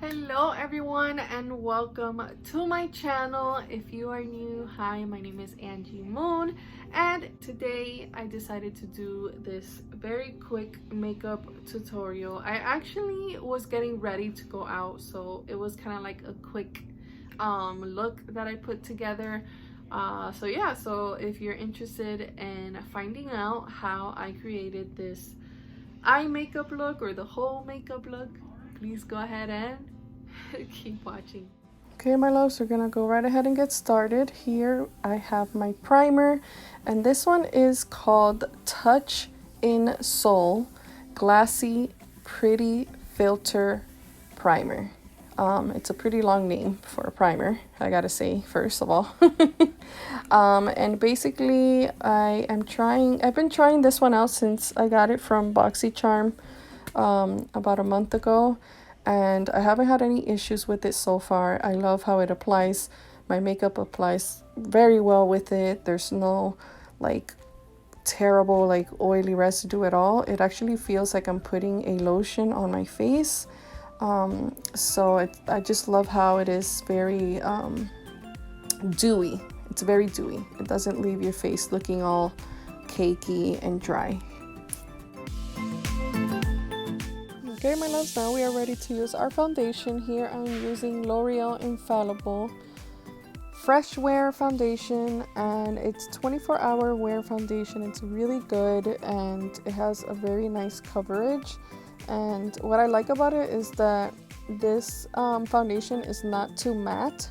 Hello everyone and welcome to my channel. If you are new, hi, my name is Angie Moon, and today I decided to do this very quick makeup tutorial. I actually was getting ready to go out, so it was kind of like a quick look that I put together. So if you're interested in finding out how I created this eye makeup look or the whole makeup look, please go ahead and keep watching. Okay, my loves, we're gonna go right ahead and get started. Here I have my primer, and this one is called Touch in Soul Glassy Pretty Filter Primer. It's a pretty long name for a primer, I gotta say, first of all. And basically I've been trying this one out since I got it from BoxyCharm about a month ago, and I haven't had any issues with it so far. I love how it applies. My makeup applies very well with it. There's no like terrible like oily residue at all. It actually feels like I'm putting a lotion on my face. I just love how it is very dewy. It's very dewy. It doesn't leave your face looking all cakey and dry. Okay, my loves, now we are ready to use our foundation. Here I'm using L'Oreal Infallible Fresh Wear Foundation, and it's 24-hour wear foundation. It's really good and it has a very nice coverage. And what I like about it is that this foundation is not too matte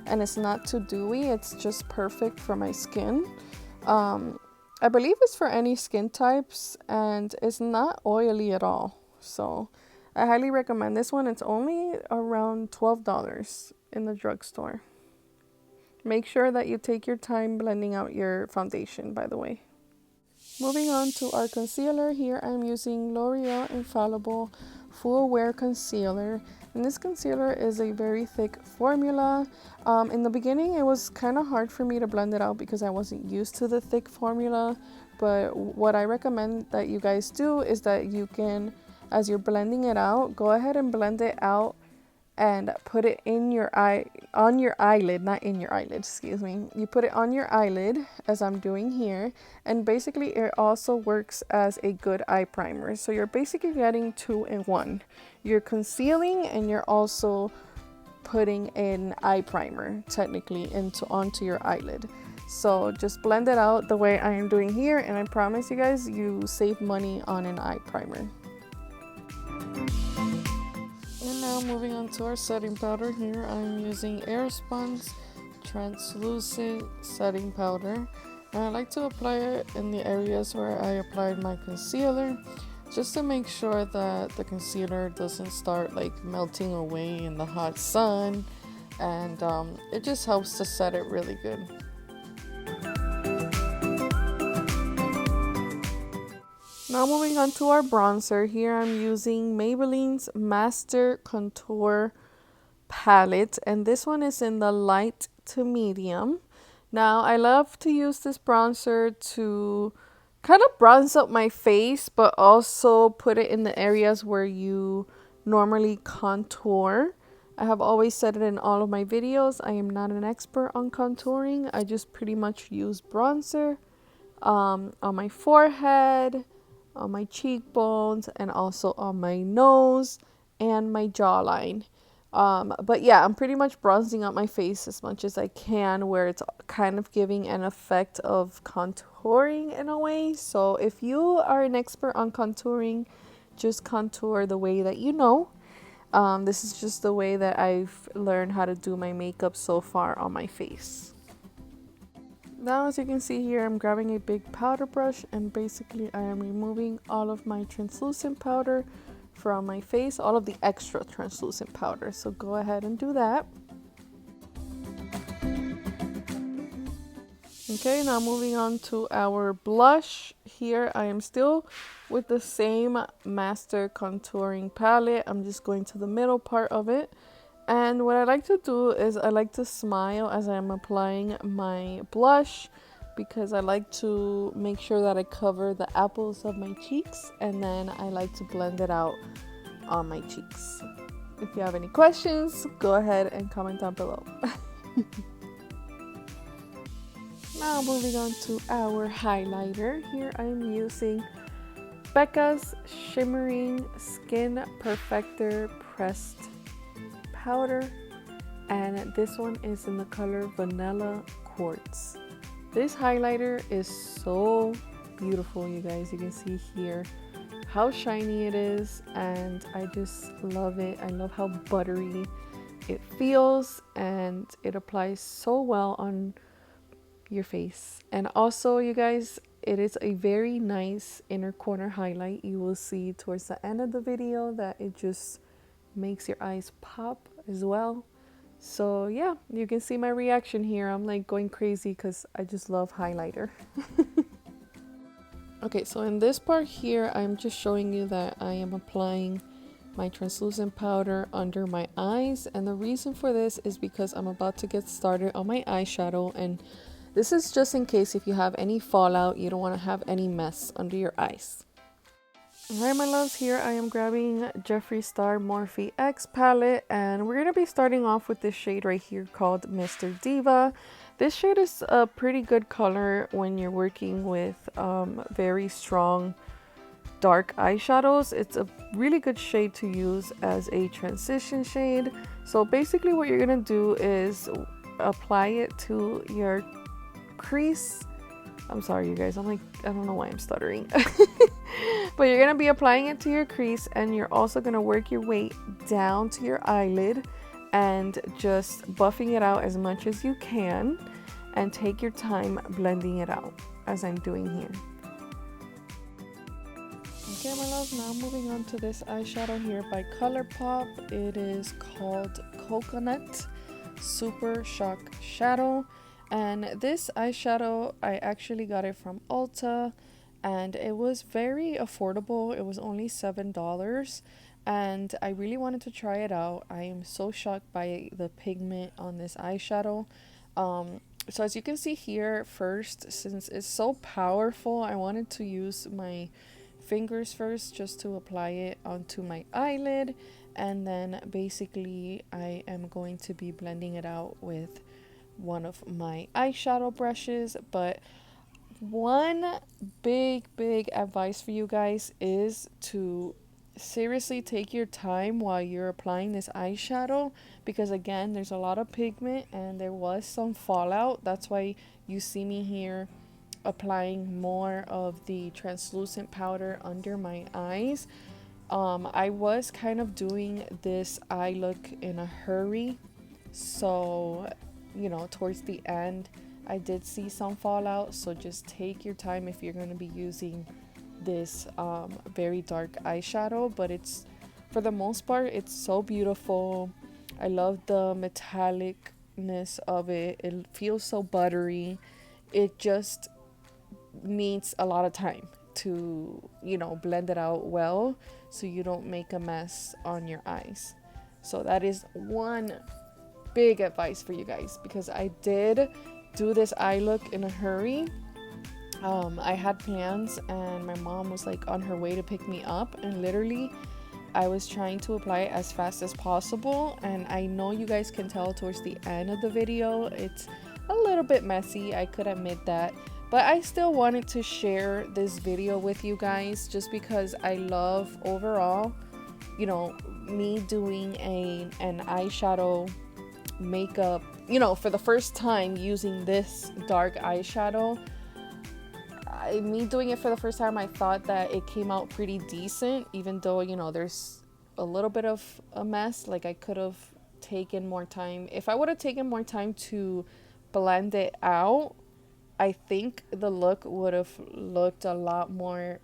and it's not too dewy. It's just perfect for my skin. I believe it's for any skin types, and it's not oily at all. So I highly recommend this one. It's only around $12 in the drugstore. Make sure that you take your time blending out your foundation, by the way. Moving on to our concealer, here I'm using L'Oreal Infallible Full Wear Concealer. And this concealer is a very thick formula. In the beginning, it was kind of hard for me to blend it out because I wasn't used to the thick formula. But what I recommend that you guys do is that you can, as you're blending it out, go ahead and blend it out and put it in your eye, on your eyelid, not in your eyelid, excuse me. You put it on your eyelid, as I'm doing here, and basically it also works as a good eye primer. So you're basically getting 2 in 1. You're concealing and you're also putting an eye primer technically onto your eyelid. So just blend it out the way I am doing here, and I promise you guys, you save money on an eye primer. And now moving on to our setting powder. Here I'm using Airspon's translucent setting powder, and I like to apply it in the areas where I applied my concealer, just to make sure that the concealer doesn't start like melting away in the hot sun, and it just helps to set it really good. Now moving on to our bronzer. Here I'm using Maybelline's Master Contour palette, and this one is in the light to medium. Now I love to use this bronzer to kind of bronze up my face, but also put it in the areas where you normally contour. I have always said it in all of my videos, I am not an expert on contouring. I just pretty much use bronzer on my forehead, on my cheekbones, and also on my nose and my jawline. But yeah, I'm pretty much bronzing up my face as much as I can, where it's kind of giving an effect of contouring in a way. So if you are an expert on contouring, just contour the way that you know. This is just the way that I've learned how to do my makeup so far on my face. Now, as you can see here, I'm grabbing a big powder brush, and basically I am removing all of my translucent powder from my face, all of the extra translucent powder. So go ahead and do that. Okay, now moving on to our blush. Here I am still with the same Master Contouring palette. I'm just going to the middle part of it. And what I like to do is I like to smile as I'm applying my blush, because I like to make sure that I cover the apples of my cheeks, and then I like to blend it out on my cheeks. If you have any questions, go ahead and comment down below. Now moving on to our highlighter. Here I am using Becca's Shimmering Skin Perfector Pressed Powder, and this one is in the color Vanilla Quartz. This highlighter is so beautiful, you guys. You can see here how shiny it is, and I just love it. I love how buttery it feels, and it applies so well on your face. And also, you guys, it is a very nice inner corner highlight. You will see towards the end of the video that it just makes your eyes pop as well. So yeah, you can see my reaction here. I'm like going crazy because I just love highlighter. Okay, so in this part here, I'm just showing you that I am applying my translucent powder under my eyes, and the reason for this is because I'm about to get started on my eyeshadow, and this is just in case if you have any fallout, you don't want to have any mess under your eyes. Alright, my loves, here I am grabbing Jeffree Star Morphe X palette, and we're going to be starting off with this shade right here called Mr. Diva. This shade is a pretty good color when you're working with very strong dark eyeshadows. It's a really good shade to use as a transition shade. So basically what you're going to do is apply it to your crease. I'm sorry, you guys. I don't know why I'm stuttering. But you're going to be applying it to your crease, and you're also going to work your way down to your eyelid and just buffing it out as much as you can, and take your time blending it out as I'm doing here. Okay, my love, now moving on to this eyeshadow here by ColourPop. It is called Coconut Super Shock Shadow. And this eyeshadow, I actually got it from Ulta, and it was very affordable. It was only $7, and I really wanted to try it out. I am so shocked by the pigment on this eyeshadow. So as you can see here, first, since it's so powerful, I wanted to use my fingers first just to apply it onto my eyelid, and then basically I am going to be blending it out with one of my eyeshadow brushes. But one big advice for you guys is to seriously take your time while you're applying this eyeshadow, because again, there's a lot of pigment and there was some fallout. That's why you see me here applying more of the translucent powder under my eyes. I was kind of doing this eye look in a hurry, so you know, towards the end I did see some fallout. So just take your time if you're going to be using this very dark eyeshadow. But it's, for the most part, it's so beautiful. I love the metallicness of it. It feels so buttery. It just needs a lot of time to, you know, blend it out well so you don't make a mess on your eyes. So that is one big advice for you guys, because I did do this eye look in a hurry. I had plans and my mom was like on her way to pick me up, and literally I was trying to apply it as fast as possible. And I know you guys can tell towards the end of the video it's a little bit messy, I could admit that, but I still wanted to share this video with you guys just because I love overall, you know, me doing an eyeshadow makeup, you know, for the first time using this dark eyeshadow. Me doing it for the first time, I thought that it came out pretty decent, even though, you know, there's a little bit of a mess. Like, I could have taken more time. If I would have taken more time to blend it out, I think the look would have looked a lot more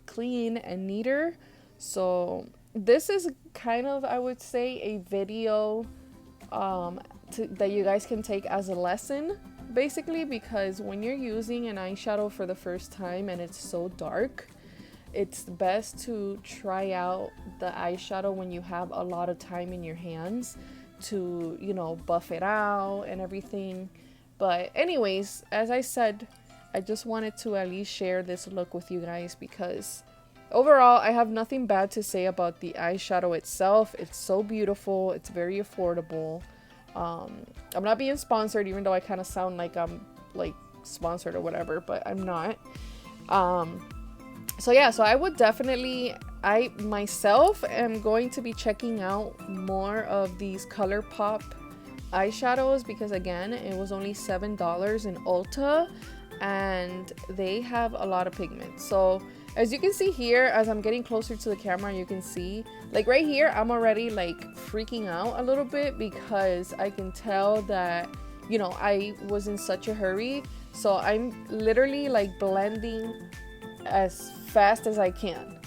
clean and neater. So this is kind of, I would say, a video that you guys can take as a lesson, basically, because when you're using an eyeshadow for the first time and it's so dark, it's best to try out the eyeshadow when you have a lot of time in your hands to, you know, buff it out and everything. But anyways, as I said, I just wanted to at least share this look with you guys because Overall, I have nothing bad to say about the eyeshadow itself. It's so beautiful. It's very affordable. I'm not being sponsored, even though I kind of sound like I'm like sponsored or whatever, but I'm not. So yeah, so I would definitely, I myself am going to be checking out more of these ColourPop eyeshadows, because again, it was only $7 in Ulta and they have a lot of pigment. So as you can see here, as I'm getting closer to the camera, you can see like right here, I'm already like freaking out a little bit because I can tell that, you know, I was in such a hurry. So I'm literally like blending as fast as I can.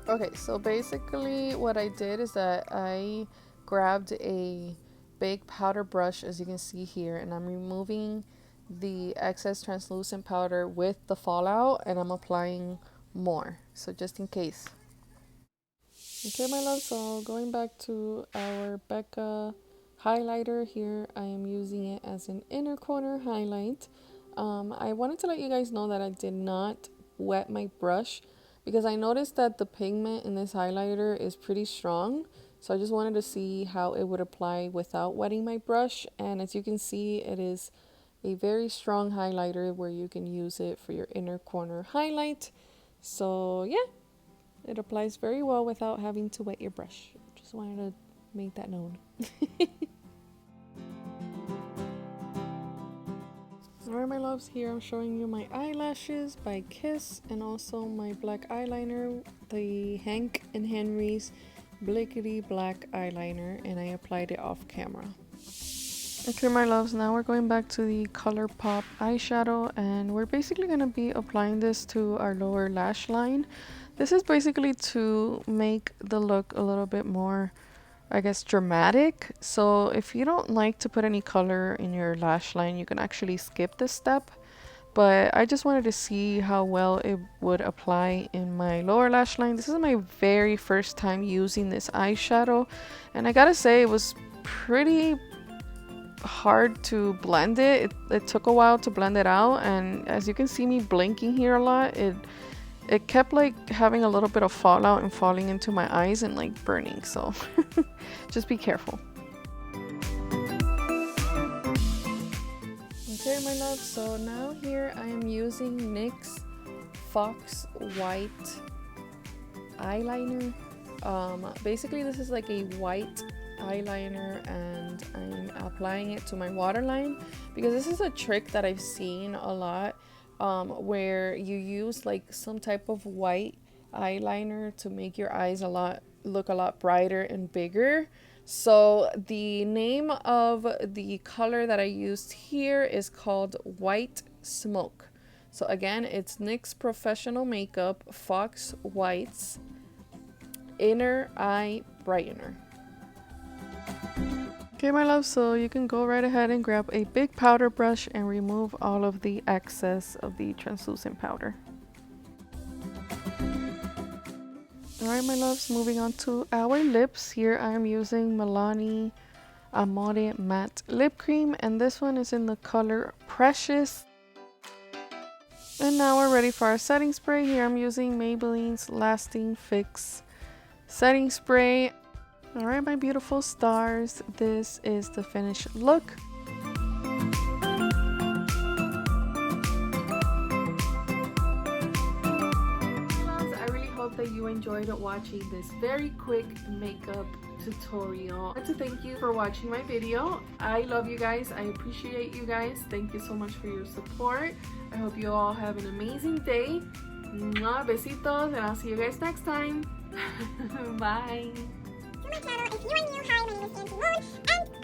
Okay, so basically what I did is that I grabbed a big powder brush, as you can see here, and I'm removing the excess translucent powder with the fallout, and I'm applying more, so just in case. Okay, my love, so going back to our Becca highlighter here, I am using it as an inner corner highlight. I wanted to let you guys know that I did not wet my brush because I noticed that the pigment in this highlighter is pretty strong. So I just wanted to see how it would apply without wetting my brush. And as you can see, it is a very strong highlighter where you can use it for your inner corner highlight. So yeah, it applies very well without having to wet your brush. Just wanted to make that known. Alright, my loves, here I'm showing you my eyelashes by Kiss and also my black eyeliner, the Hank and Henry's Blickety Black eyeliner, and I applied it off camera. Okay, my loves, now we're going back to the ColourPop eyeshadow, and we're basically going to be applying this to our lower lash line. This is basically to make the look a little bit more, I guess, dramatic. So if you don't like to put any color in your lash line, you can actually skip this step. But I just wanted to see how well it would apply in my lower lash line. This is my very first time using this eyeshadow, and I gotta say it was pretty hard to blend it. It took a while to blend it out, and as you can see me blinking here a lot, it kept like having a little bit of fallout and falling into my eyes and like burning, so just be careful. Okay, my love, so now here I am using NYX Faux Whites eyeliner. Basically this is like a white eyeliner, and I'm applying it to my waterline because this is a trick that I've seen a lot, where you use like some type of white eyeliner to make your eyes look a lot brighter and bigger. So the name of the color that I used here is called White Smoke. So again, it's NYX Professional Makeup Faux Whites Inner Eye Brightener. Okay, my love, so you can go right ahead and grab a big powder brush and remove all of the excess of the translucent powder. Alright, my loves, moving on to our lips. Here I am using Milani Amore Matte Lip Cream, and this one is in the color Precious. And now we're ready for our setting spray. Here I'm using Maybelline's Lasting Fix setting spray. Alright, my beautiful stars, this is the finished look. That you enjoyed watching this very quick makeup tutorial. I'd like to thank you for watching my video. I love you guys. I appreciate you guys. Thank you so much for your support. I hope you all have an amazing day. Mwah, besitos, and I'll see you guys next time. Bye. To my channel, if you are new, hi, my name is Auntie Moon, and